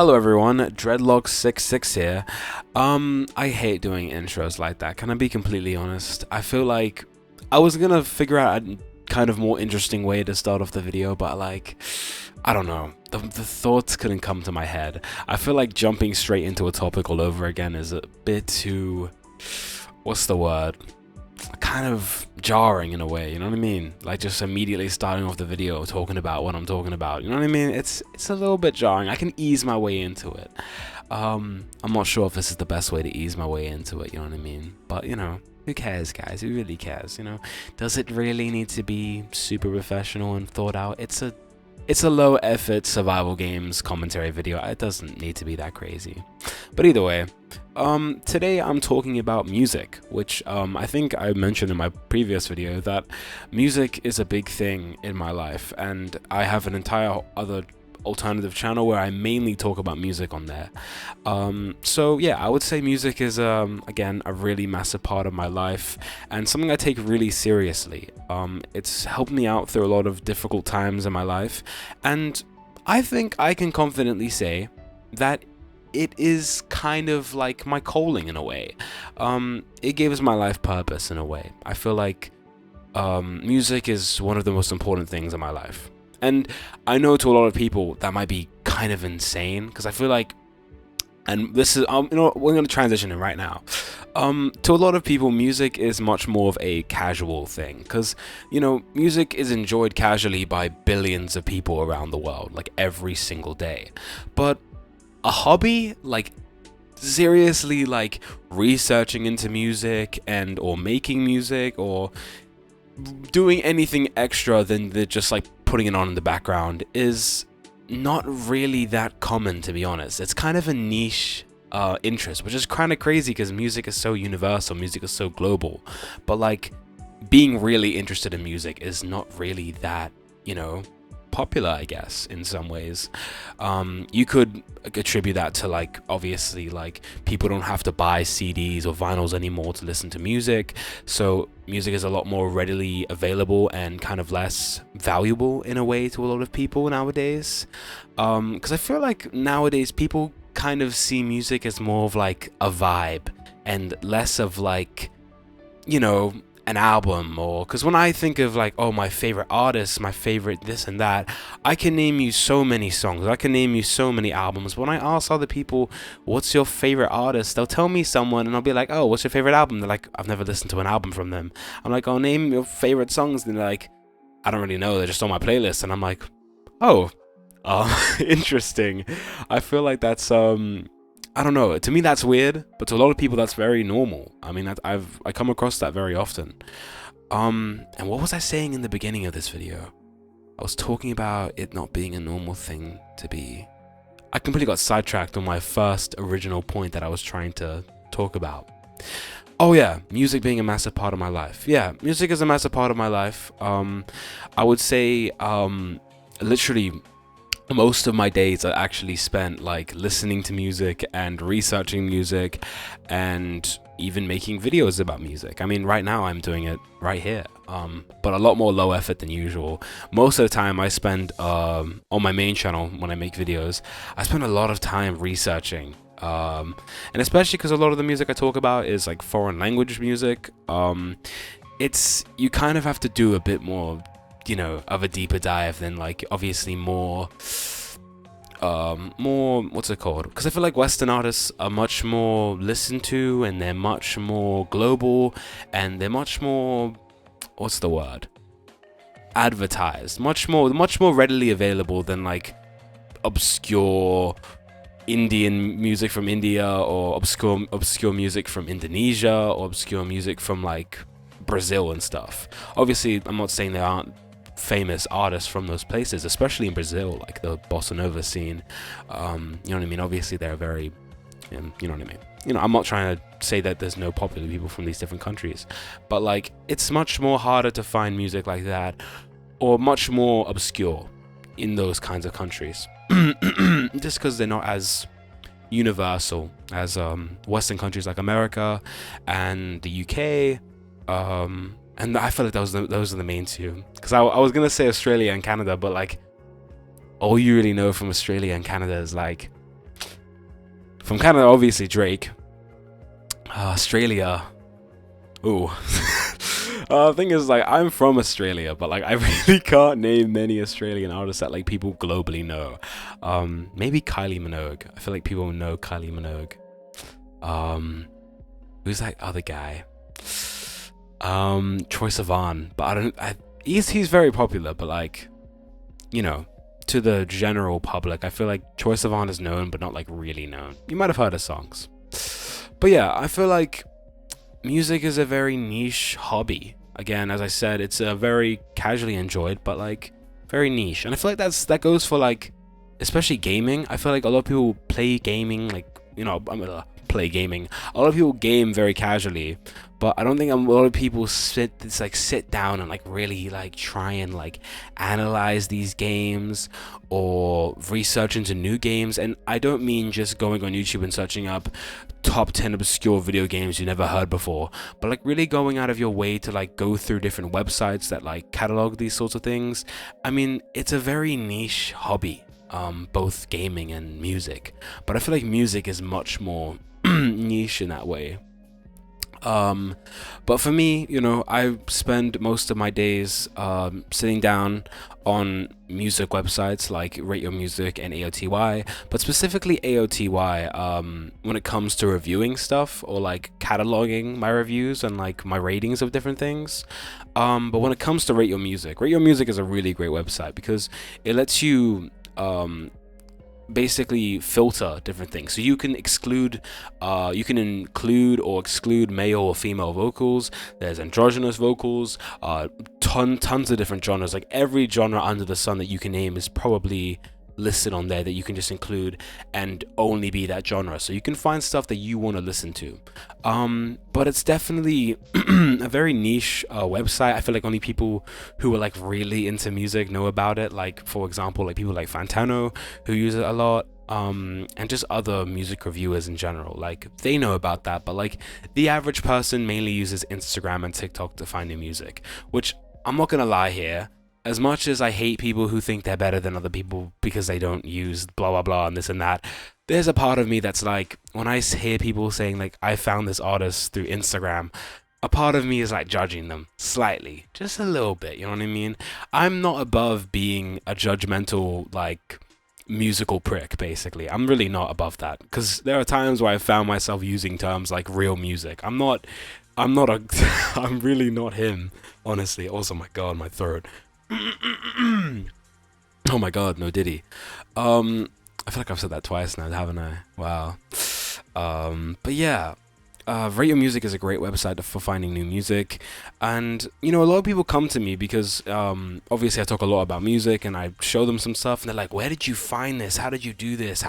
Hello everyone, Dreadlock66 here. I hate doing intros like that. Can I be completely honest? I feel like I was gonna figure out a kind of more interesting way to start off the video, but I don't know. The thoughts couldn't come to my head. I feel like jumping straight into a topic all over again is a bit too, what's the word? Kind of jarring in a way, you know what I mean? Like just immediately starting off the video talking about what I'm talking about, you know what I mean? It's a little bit jarring. I can ease my way into it. I'm not sure if this is the best way to ease my way into it, you know what I mean? But you know, who cares, guys? Who really cares, you know? Does it really need to be super professional and thought out? It's a low effort survival games commentary video. It doesn't need to be that crazy. But either way, today I'm talking about music, which I think I mentioned in my previous video that music is a big thing in my life, and I have an entire other alternative channel where I mainly talk about music on there. So yeah, I would say music is again a really massive part of my life and something I take really seriously. It's helped me out through a lot of difficult times in my life, and I think I can confidently say that it is kind of like my calling in a way. It gives my life purpose in a way. I feel like music is one of the most important things in my life. And I know to a lot of people that might be kind of insane, because I feel like, and this is, you know, we're going to transition in right now. To a lot of people, music is much more of a casual thing, because, you know, music is enjoyed casually by billions of people around the world, like every single day. But a hobby, like seriously, like researching into music and or making music or doing anything extra than just like putting it on in the background, is not really that common, to be honest. It's kind of a niche interest, which is kind of crazy because music is so universal, music is so global, but like being really interested in music is not really that, you know, popular, I guess, in some ways. You could attribute that to, like, obviously, like, people don't have to buy CDs or vinyls anymore to listen to music, so music is a lot more readily available and kind of less valuable in a way to a lot of people nowadays. Because I feel like nowadays people kind of see music as more of like a vibe and less of like, you know, an album. Or because when I think of like, oh, my favorite artist, my favorite this and that, I can name you so many songs, I can name you so many albums. When I ask other people what's your favorite artist, they'll tell me someone and I'll be like, oh, what's your favorite album? They're like, I've never listened to an album from them. I'm like, oh, name your favorite songs, and they're like, I don't really know, they're just on my playlist. And I'm like, oh, interesting. I feel like that's I don't know, to me that's weird, but to a lot of people that's very normal. I mean, I come across that very often. And what was I saying in the beginning of this video? I was talking about it not being a normal thing to be. I completely got sidetracked on my first original point that I was trying to talk about. Oh yeah, music being a massive part of my life. Yeah, music is a massive part of my life. I would say literally most of my days are actually spent like listening to music and researching music and even making videos about music. I mean, right now I'm doing it right here, but a lot more low effort than usual. Most of the time I spend on my main channel, when I make videos, I spend a lot of time researching, and especially because a lot of the music I talk about is like foreign language music. It's, you kind of have to do a bit more, you know, of a deeper dive than like obviously more what's it called, because I feel like Western artists are much more listened to and they're much more global and they're much more, what's the word, advertised, much more readily available than like obscure Indian music from India, or obscure music from Indonesia, or obscure music from like Brazil and stuff. Obviously I'm not saying there aren't famous artists from those places, especially in Brazil, like the bossa nova scene. You know what I mean? Obviously they're very, you know what I mean? You know, I'm not trying to say that there's no popular people from these different countries, but like it's much more harder to find music like that, or much more obscure in those kinds of countries, just because they're not as universal as Western countries like America and the UK. And I feel like those are the main two, because I was gonna say Australia and Canada, but like all you really know from Australia and Canada is like from Canada, obviously Drake. Australia. Ooh. Thing is, like, I'm from Australia, but like I really can't name many Australian artists that like people globally know. Maybe Kylie Minogue. I feel like people know Kylie Minogue. Who's that other guy? Troye Sivan, but he's very popular, but like, you know, to the general public, I feel like Troye Sivan is known, but not like really known. You might have heard his songs, but yeah, I feel like music is a very niche hobby. Again, as I said, it's a very casually enjoyed, but like very niche, and I feel like that goes for like, especially gaming. I feel like a lot of people play gaming, like, you know, I'm gonna play gaming. A lot of people game very casually, but I don't think a lot of people sit down and like really like try and like analyze these games or research into new games. And I don't mean just going on YouTube and searching up top 10 obscure video games you never heard before, but like really going out of your way to like go through different websites that like catalog these sorts of things. I mean, it's a very niche hobby, both gaming and music, but I feel like music is much more niche in that way. But for me, you know, I spend most of my days sitting down on music websites like Rate Your Music and AOTY, but specifically AOTY when it comes to reviewing stuff or like cataloging my reviews and like my ratings of different things. But when it comes to Rate Your Music is a really great website because it lets you basically filter different things, so you can include or exclude male or female vocals. There's androgynous vocals, tons of different genres, like every genre under the sun that you can name is probably listed on there that you can just include and only be that genre, so you can find stuff that you want to listen to. But it's definitely a very niche website. I feel like only people who are like really into music know about it, like for example like people like Fantano who use it a lot, and just other music reviewers in general, like they know about that. But like the average person mainly uses Instagram and TikTok to find new music, which I'm not gonna lie here, as much as I hate people who think they're better than other people because they don't use blah blah blah and this and that, there's a part of me that's like, when I hear people saying like I found this artist through Instagram, a part of me is like judging them slightly, just a little bit, you know what I mean? I'm not above being a judgmental like musical prick, basically. I'm really not above that, because there are times where I found myself using terms like real music. I'm really not him, honestly. Also, my god, my throat. Oh my god, no Diddy. I feel like I've said that twice now, haven't I? Wow. But yeah, Rate Your Music is a great website for finding new music. And, you know, a lot of people come to me because obviously I talk a lot about music and I show them some stuff and they're like, where did you find this? How did you do this?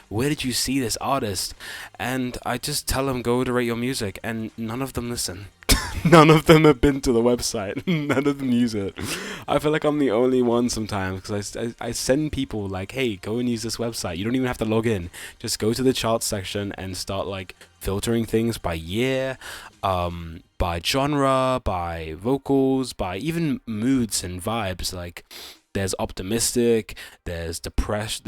Where did you see this artist? And I just tell them, go to Rate Your Music, and none of them listen. None of them have been to the website. None of them use it. I feel like I'm the only one sometimes, because I send people like, hey, go and use this website. You don't even have to log in. Just go to the charts section and start like filtering things by year, by genre, by vocals, by even moods and vibes. Like there's optimistic, there's depressed.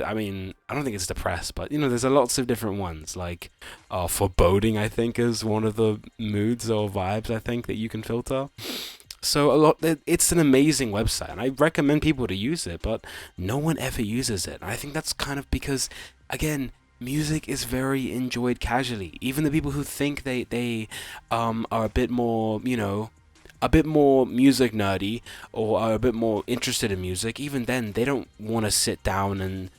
I mean, I don't think it's depressed, but you know, there's lots of different ones. Like foreboding, I think, is one of the moods or vibes I think that you can filter. So it's an amazing website, and I recommend people to use it, but no one ever uses it. And I think that's kind of because, again, music is very enjoyed casually. Even the people who think they are a bit more, you know, a bit more music nerdy or are a bit more interested in music, even then they don't want to sit down and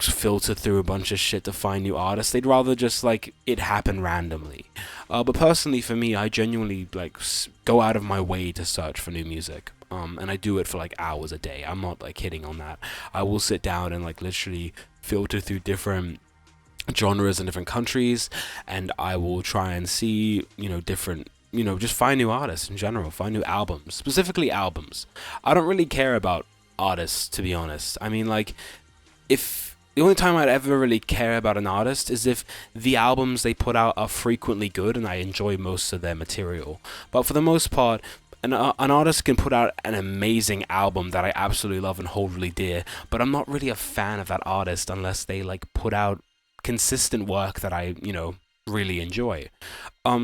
filter through a bunch of shit to find new artists. They'd rather just like it happen randomly. But personally, for me, I genuinely like go out of my way to search for new music. And I do it for like hours a day. I'm not like hitting on that. I will sit down and like literally filter through different genres in different countries, and I will try and see, you know, different, you know, just find new artists in general, find new albums, specifically albums. I don't really care about artists, to be honest. I mean, like, if the only time I'd ever really care about an artist is if the albums they put out are frequently good and I enjoy most of their material. But for the most part, an artist can put out an amazing album that I absolutely love and hold really dear, but I'm not really a fan of that artist unless they like put out consistent work that I, really enjoy.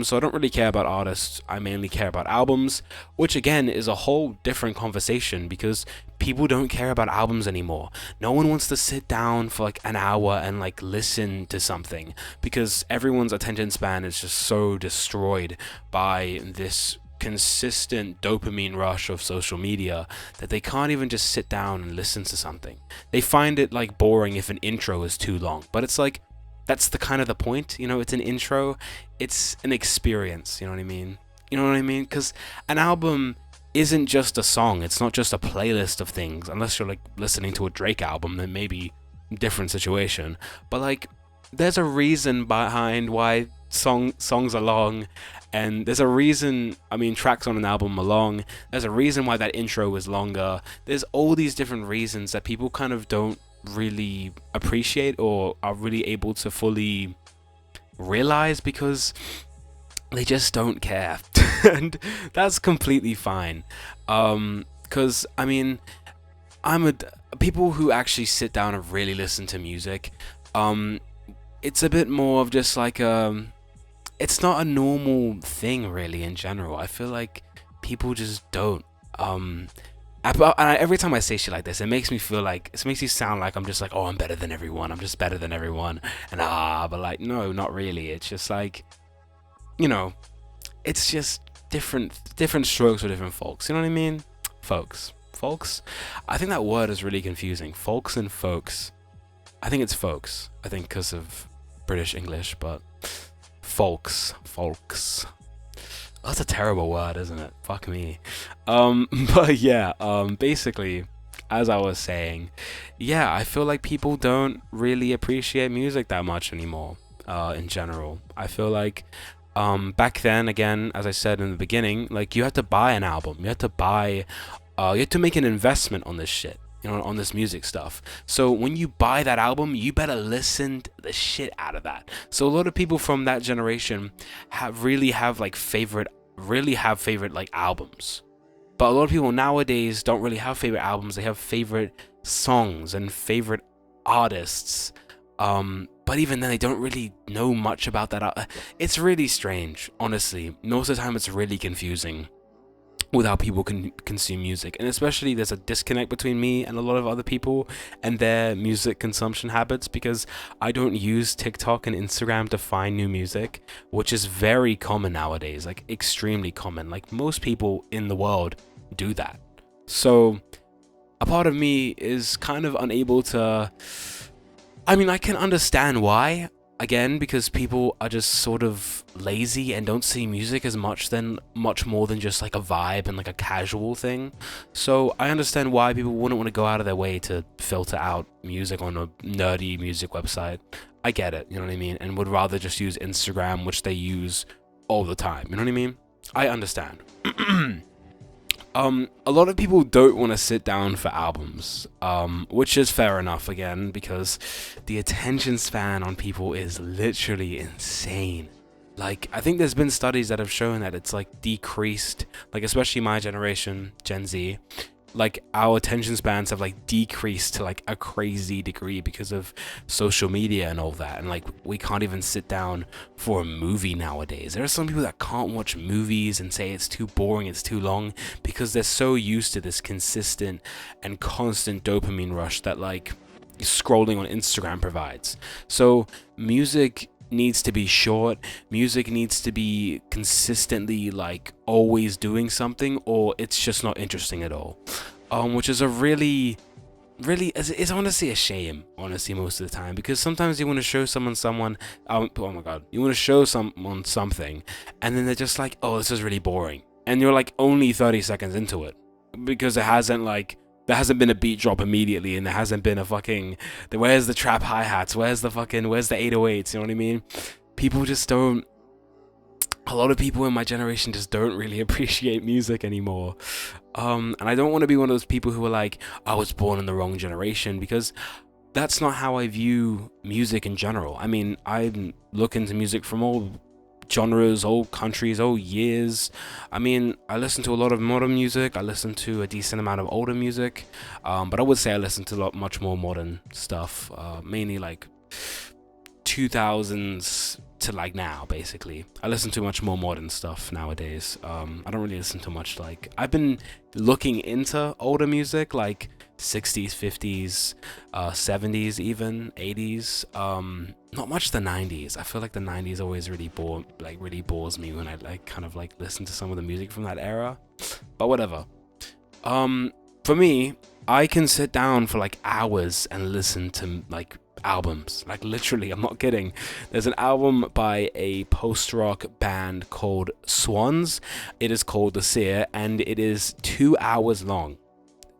So I don't really care about artists. I mainly care about albums, which again is a whole different conversation because people don't care about albums anymore. No one wants to sit down for like an hour and like listen to something because everyone's attention span is just so destroyed by this consistent dopamine rush of social media that they can't even just sit down and listen to something. They find it like boring if an intro is too long, but it's like that's the kind of the point, it's an intro, it's an experience, you know what I mean? Because an album isn't just a song, it's not just a playlist of things, unless you're like listening to a Drake album, then maybe different situation, but like there's a reason behind why songs are long, and there's a reason, tracks on an album are long, there's a reason why that intro is longer, there's all these different reasons that people kind of don't really appreciate or are really able to fully realize because they just don't care. And that's completely fine, because people who actually sit down and really listen to music, it's a bit more of just like it's not a normal thing really in general. I feel like people just don't every time I say shit like this, it makes me sound like I'm just like, oh, I'm better than everyone. I'm just better than everyone. And but like, no, not really. It's just like, it's just different strokes for different folks. You know what I mean? Folks. I think that word is really confusing. Folks and folks. I think it's folks. I think because of British English, but folks. That's a terrible word, isn't it? Fuck me. But yeah, basically, as I was saying, yeah, I feel like people don't really appreciate music that much anymore, in general. I feel like, back then, again, as I said in the beginning, like, you had to buy an album. You had to make an investment on this shit, on this music stuff. So when you buy that album, you better listen to the shit out of that. So a lot of people from that generation have favorite like albums. But a lot of people nowadays don't really have favorite albums. They have favorite songs and favorite artists. But even then, they don't really know much about that. It's really strange, honestly. Most of the time, it's really confusing with how people can consume music, and especially there's a disconnect between me and a lot of other people and their music consumption habits, because I don't use TikTok and Instagram to find new music, which is very common nowadays, like extremely common. Like most people in the world do that. So a part of me is kind of unable to, I can understand why, again, because people are just sort of lazy and don't see music as much more than just like a vibe and like a casual thing. So I understand why people wouldn't want to go out of their way to filter out music on a nerdy music website. I get it, you know what I mean? And would rather just use Instagram, which they use all the time, you know what I mean? I understand. A lot of people don't want to sit down for albums, which is fair enough, again, because the attention span on people is literally insane. Like, I think there's been studies that have shown that it's like decreased, like especially my generation, Gen Z, like our attention spans have like decreased to like a crazy degree because of social media and all that, and like we can't even sit down for a movie nowadays. There are some people that can't watch movies and say it's too boring, it's too long, because they're so used to this consistent and constant dopamine rush that like scrolling on Instagram provides. So music needs to be short, music needs to be consistently like always doing something, or it's just not interesting at all, which is a really it's honestly a shame, honestly, most of the time, because sometimes you want to show someone oh my god, you want to show someone something and then they're just like, oh, this is really boring, and you're like only 30 seconds into it because there hasn't been a beat drop immediately, and there hasn't been a fucking, where's the trap hi-hats, where's the 808s, you know what I mean? People just don't, a lot of people in my generation just don't really appreciate music anymore. And I don't want to be one of those people who are like, I was born in the wrong generation, because that's not how I view music in general. I mean, I look into music from all genres, all countries, all years. I mean, I listen to a lot of modern music, I listen to a decent amount of older music, but I would say I listen to much more modern stuff, mainly like 2000s to like now, basically. I listen to much more modern stuff nowadays. I don't really listen to much like, I've been looking into older music like 60s, 50s, 70s, even 80s. Not much the 90s. I feel like the 90s always really bores me when I like kind of like listen to some of the music from that era. But whatever. For me, I can sit down for like hours and listen to like albums. Like literally, I'm not kidding. There's an album by a post-rock band called Swans. It is called The Seer, and it is 2 hours long.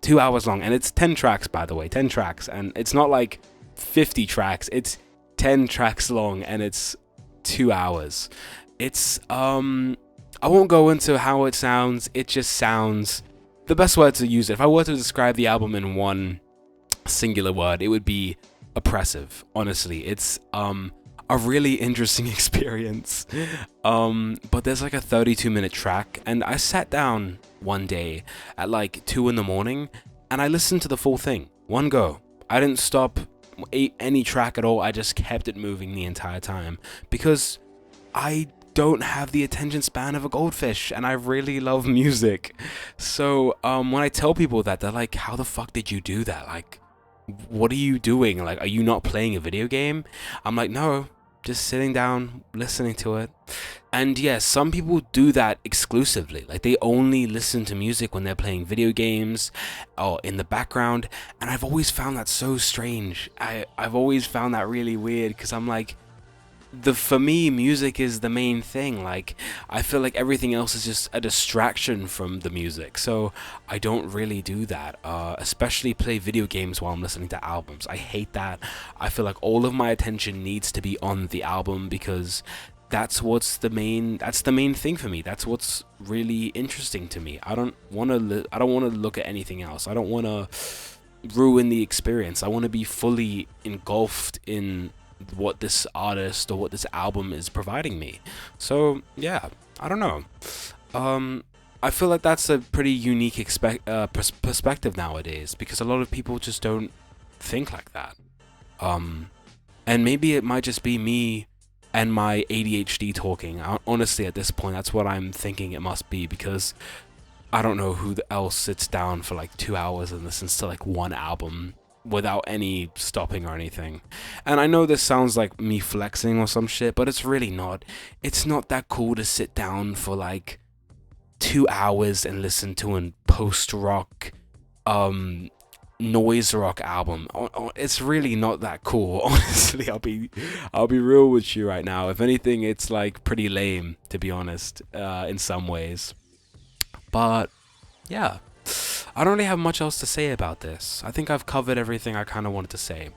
2 hours long, and it's 10 tracks, by the way. 10 tracks, and it's not like 50 tracks. It's 10 tracks long, and it's 2 hours. It's I won't go into how it sounds. It just sounds, the best word to use it, if I were to describe the album in one singular word, it would be oppressive. Honestly, it's a really interesting experience. But there's like a 32-minute track, and I sat down one day at like 2 in the morning and I listened to the full thing, one go. I didn't stop any track at all. I just kept it moving the entire time because I don't have the attention span of a goldfish, and I really love music. So when I tell people that, they're like, how the fuck did you do that? Like, what are you doing? Like, are you not playing a video game? I'm like, no, just sitting down, listening to it. And yes, some people do that exclusively. Like, they only listen to music when they're playing video games or in the background. And I've always found that so strange. I've always found that really weird, because I'm like, for me, music is the main thing. Like, I feel like everything else is just a distraction from the music, so I don't really do that, especially play video games while I'm listening to albums. I hate that. I feel like all of my attention needs to be on the album, because that's the main thing for me. That's what's really interesting to me. I don't want to look at anything else. I don't want to ruin the experience. I want to be fully engulfed in what this artist or what this album is providing me. So yeah, I don't know. I feel like that's a pretty unique perspective nowadays, because a lot of people just don't think like that. And maybe it might just be me and my ADHD talking. Honestly, at this point, that's what I'm thinking it must be, because I don't know who else sits down for like 2 hours and listens to like one album without any stopping or anything. And I know this sounds like me flexing or some shit, but it's really not. It's not that cool to sit down for like 2 hours and listen to a post-rock, noise rock album. It's really not that cool. Honestly, I'll be real with you right now. If anything, it's like pretty lame, to be honest, in some ways. But yeah, I don't really have much else to say about this. I think I've covered everything I kind of wanted to say.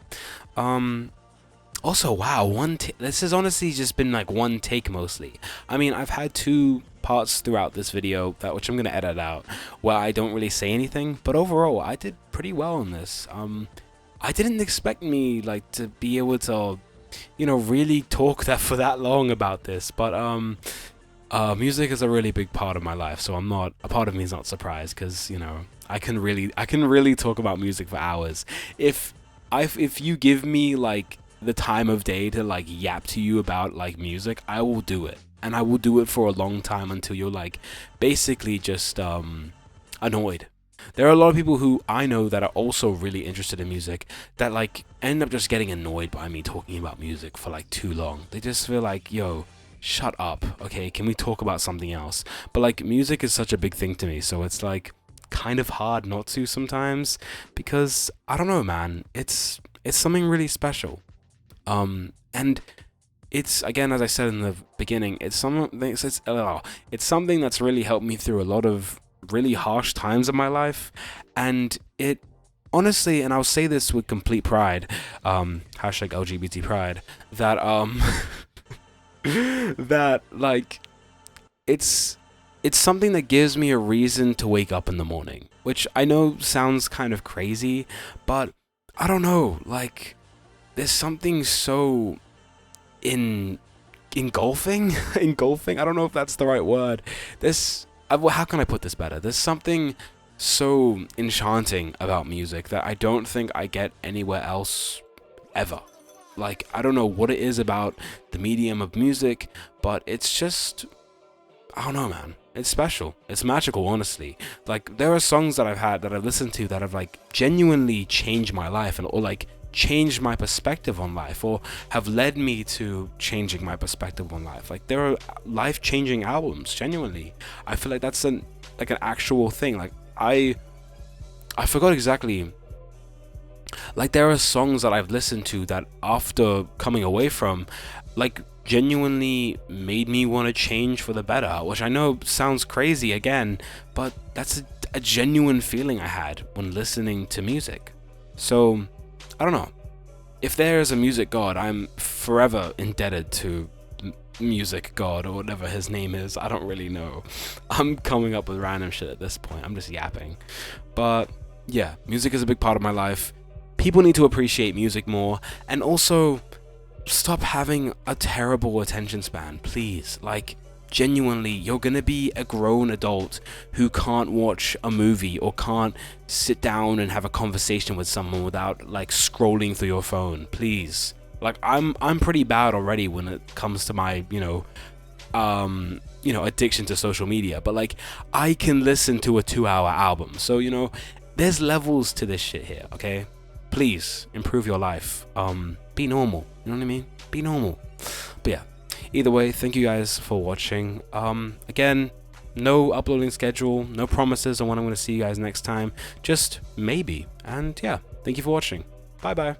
Also, wow, this has honestly just been like one take mostly. I mean, I've had 2 parts throughout this video, which I'm going to edit out, where I don't really say anything, but overall, I did pretty well in this. I didn't expect me like to be able to, really talk for that long about this, but music is a really big part of my life, so a part of me is not surprised, because I can really talk about music for hours. If you give me like the time of day to like yap to you about like music, I will do it, and I will do it for a long time, until you're like basically just annoyed. There are a lot of people who I know that are also really interested in music that like end up just getting annoyed by me talking about music for like too long. They just feel like, yo, shut up, okay, can we talk about something else? But like, music is such a big thing to me, so it's like kind of hard not to sometimes, because I don't know, man, it's something really special. And it's, again, as I said in the beginning, it's something that's really helped me through a lot of really harsh times of my life. And it honestly, and I'll say this with complete pride, hashtag LGBT pride, that that like it's something that gives me a reason to wake up in the morning, which I know sounds kind of crazy, but I don't know, like, there's something so engulfing. I don't know if that's the right word. How can I put this better? There's something so enchanting about music that I don't think I get anywhere else ever. Like, I don't know what it is about the medium of music, but it's just, I don't know, man. It's special. It's magical, honestly. Like, there are songs that I've listened to that have like genuinely changed my life, or like changed my perspective on life, or have led me to changing my perspective on life. Like, there are life-changing albums, genuinely. I feel like that's an actual thing. Like, I forgot exactly. Like, there are songs that I've listened to that after coming away from, like, genuinely made me want to change for the better, which I know sounds crazy again, but that's a genuine feeling I had when listening to music. So, I don't know. If there is a music god, I'm forever indebted to music god, or whatever his name is. I don't really know. I'm coming up with random shit at this point. I'm just yapping. But yeah, music is a big part of my life. People need to appreciate music more, and also stop having a terrible attention span, please. Like, genuinely, you're gonna be a grown adult who can't watch a movie or can't sit down and have a conversation with someone without like scrolling through your phone, please. Like, I'm pretty bad already when it comes to my addiction to social media, but like, I can listen to a 2-hour album, so there's levels to this shit here, okay? Please improve your life. Be normal. You know what I mean? Be normal. But yeah, either way, thank you guys for watching. Again, no uploading schedule, no promises on when I'm going to see you guys next time. Just maybe. And yeah, thank you for watching. Bye bye.